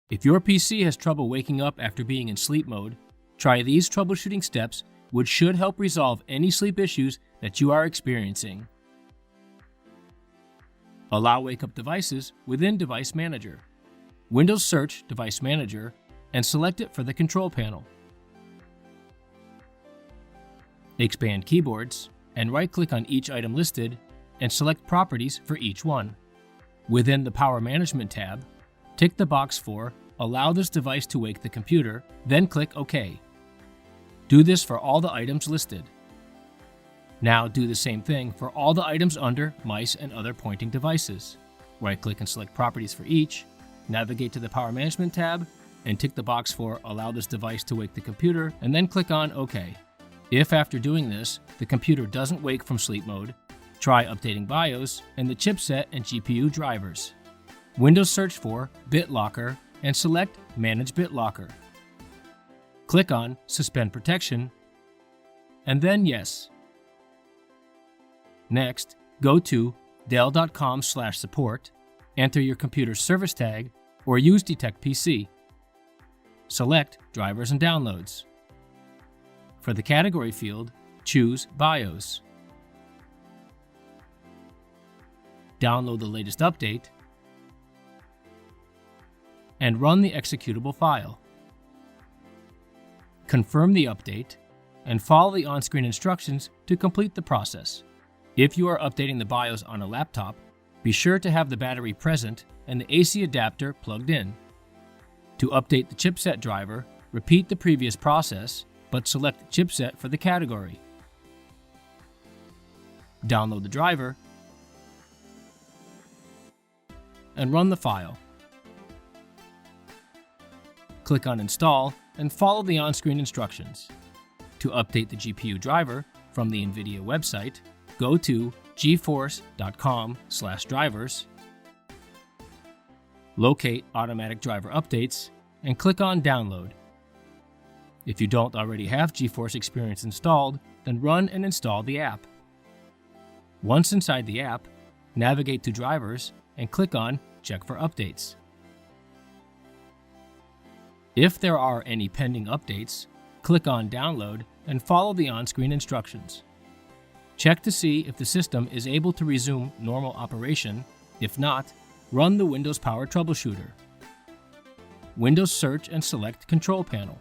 If your PC has trouble waking up after being in sleep mode, try these troubleshooting steps, which should help resolve any sleep issues that you are experiencing. Allow wake-up devices within Device Manager. Windows search Device Manager and select it for the control panel. Expand keyboards and right-click on each item listed and select Properties for each one. Within the Power Management tab, tick the box for Allow this device to wake the computer, then click OK. Do this for all the items listed. Now do the same thing for all the items under Mice and Other Pointing Devices. Right-click and select Properties for each, navigate to the Power Management tab, and tick the box for Allow this device to wake the computer, and then click on OK. If after doing this, the computer doesn't wake from sleep mode, try updating BIOS and the chipset and GPU drivers. Windows search for BitLocker and select Manage BitLocker. Click on Suspend Protection, and then Yes. Next, go to dell.com/support, enter your computer's service tag, or use Detect PC. Select Drivers and Downloads. For the category field, choose BIOS. Download the latest update and run the executable file. Confirm the update and follow the on-screen instructions to complete the process. If you are updating the BIOS on a laptop, be sure to have the battery present and the AC adapter plugged in. To update the chipset driver, repeat the previous process, but select chipset for the category. Download the driver and run the file. Click on Install and follow the on-screen instructions. To update the GPU driver from the NVIDIA website, go to geforce.com/drivers, locate Automatic Driver Updates, and click on Download. If you don't already have GeForce Experience installed, then run and install the app. Once inside the app, navigate to Drivers and click on Check for Updates. If there are any pending updates, click on Download and follow the on-screen instructions. Check to see if the system is able to resume normal operation. If not, run the Windows Power Troubleshooter. Windows search and select Control Panel.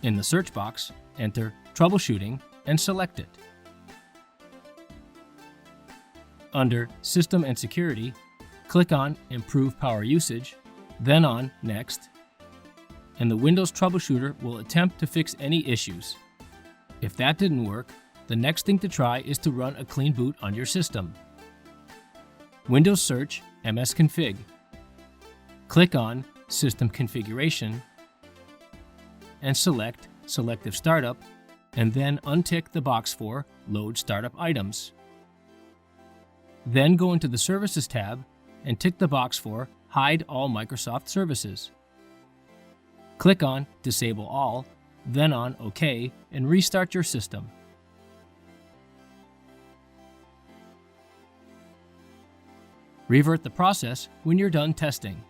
In the search box, enter Troubleshooting and select it. Under System and Security, click on Improve Power Usage, then on Next, and the Windows Troubleshooter will attempt to fix any issues. If that didn't work, the next thing to try is to run a clean boot on your system. Windows search msconfig. Click on System Configuration and select Selective Startup, and then untick the box for Load Startup Items. Then go into the Services tab and tick the box for Hide All Microsoft Services. Click on Disable All, then on OK, and restart your system. Revert the process when you're done testing.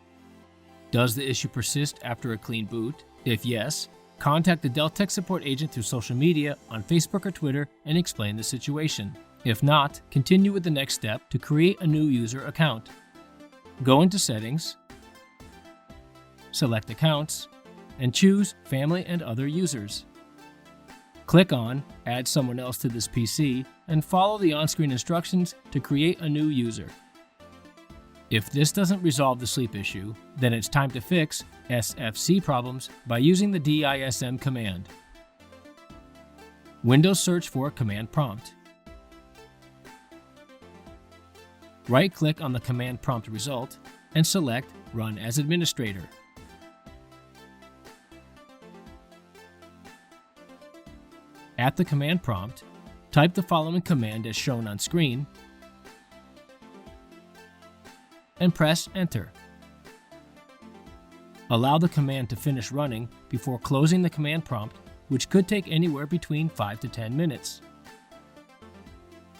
Does the issue persist after a clean boot? If yes, contact the Dell Tech Support agent through social media on Facebook or Twitter and explain the situation. If not, continue with the next step to create a new user account. Go into Settings, select Accounts, and choose Family and Other Users. Click on Add someone else to this PC and follow the on-screen instructions to create a new user. If this doesn't resolve the sleep issue, then it's time to fix SFC problems by using the DISM command. Windows search for Command Prompt. Right-click on the command prompt result and select Run as Administrator. At the command prompt, type the following command as shown on screen and press Enter. Allow the command to finish running before closing the command prompt, which could take anywhere between 5 to 10 minutes.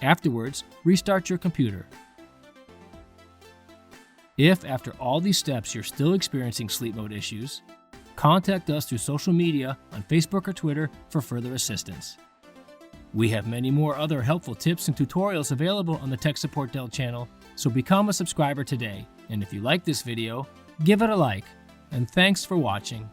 Afterwards, restart your computer. If after all these steps you're still experiencing sleep mode issues, contact us through social media on Facebook or Twitter for further assistance. We have many more other helpful tips and tutorials available on the Tech Support Dell channel, so become a subscriber today. And if you like this video, give it a like. And thanks for watching.